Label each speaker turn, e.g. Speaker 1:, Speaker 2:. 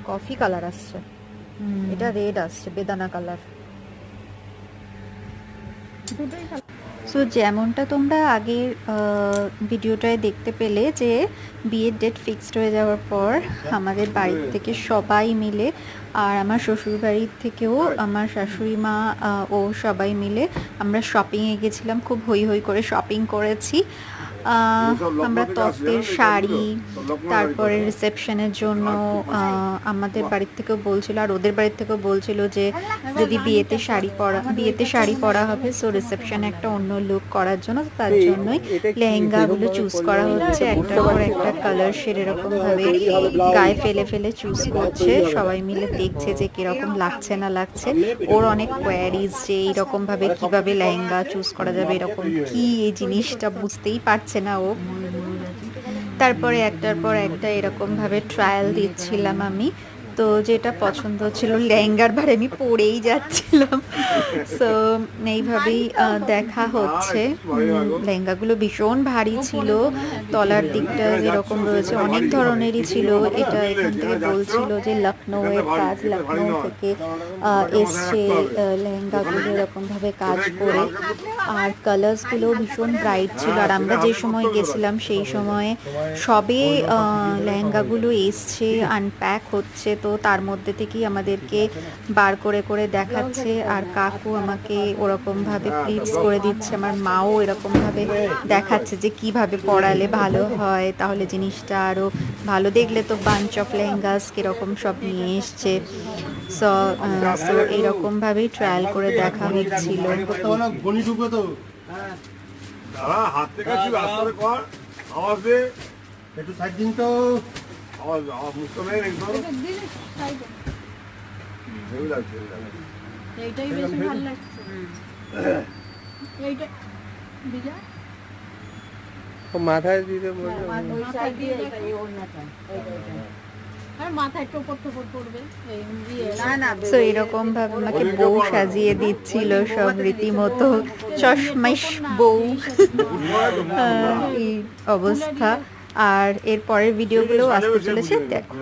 Speaker 1: Coffee colour আসছে, এটা red আসছে, বেদানা কালার। সো যেমনটা তোমরা আগের ভিডিওটায় দেখতে পেলে যে বিয়ের ডেট ফিক্সড হয়ে যাওয়ার পর আমাদের বাড়ির থেকে সবাই মিলে, আর আমার শ্বশুর বাড়ির থেকেও আমার শাশুড়ি মা ও সবাই মিলে আমরা শপিংয়ে গেছিলাম। খুব হই হই করে শপিং করেছি। আমরা তত্ত্বের শাড়ি, তারপরে রিসেপশনের জন্য আমাদের বাড়ির থেকেও বলছিল আর ওদের বাড়ির থেকেও বলছিল যে যদি বিয়েতে শাড়ি পরা হবে, সো রিসেপশনে একটা অন্য লুক করার জন্য, তার জন্যই লেহেঙ্গাগুলো চুজ করা হচ্ছে। একটার পর একটা কালার শেড এরকমভাবে গায়ে ফেলে ফেলে চুজ করছে, সবাই মিলে দেখছে যে কীরকম লাগছে না লাগছে। ওর অনেক কোয়ারিজ যে এইরকমভাবে কীভাবে লেহেঙ্গা চুজ করা যাবে, এরকম কি এই জিনিসটা বুঝতেই পারছে না ও। তারপরে একটার পর একটা এরকমভাবে ট্রায়াল দিচ্ছিলাম আমি। তো যেটা পছন্দ ছিল লেহেঙ্গার ভারে আমি পরেই যাচ্ছিলাম। সো এইভাবেই দেখা হচ্ছে। লেহেঙ্গাগুলো ভীষণ ভারী ছিল, তলার দিকটা যেরকম রয়েছে অনেক ধরনেরই ছিল। এটা এখান থেকে বলছিল যে লখনৌয়ের কাজ, লখনৌ থেকে এসছে লেহেঙ্গাগুলো এরকমভাবে কাজ করে। আর কালার্সগুলো ভীষণ ব্রাইট ছিল। আর আমরা যে সময় গেছিলাম সেই সময়ে সবে লেহেঙ্গাগুলো এসছে, আনপ্যাক হচ্ছে, তো তার মধ্যে থেকেই আমাদেরকে বার করে করে দেখাচ্ছে। আর কাকু আমাকে ওরকমভাবে ক্লিপস করে দিচ্ছে, আমার মাও এরকমভাবে দেখাচ্ছে যে কিভাবে পরালে ভালো হয়, তাহলে জিনিসটা আরও ভালো। দেখলে তো বাঞ্চ অফ লেহেঙ্গাস কীরকম সব নিয়ে এসছে। সো এইরকমভাবেই ট্রায়াল করে দেখা হচ্ছিল।
Speaker 2: একটু সাইড দিন তো।
Speaker 3: এইটাই বেশি ভালো লাগছে। এইটা দিদা
Speaker 4: মাথায় দিতে
Speaker 3: মাথায় দিয়ে আর মাথায় টোপর টোপর পড়বে।
Speaker 1: সো এরকম ভাবে আমাকে বউ সাজিয়ে দিচ্ছিল, সব রীতিমতো চশমাইশ বউ এই অবস্থা। আর এর পরের ভিডিওগুলো আসতে চলেছে, দেখো।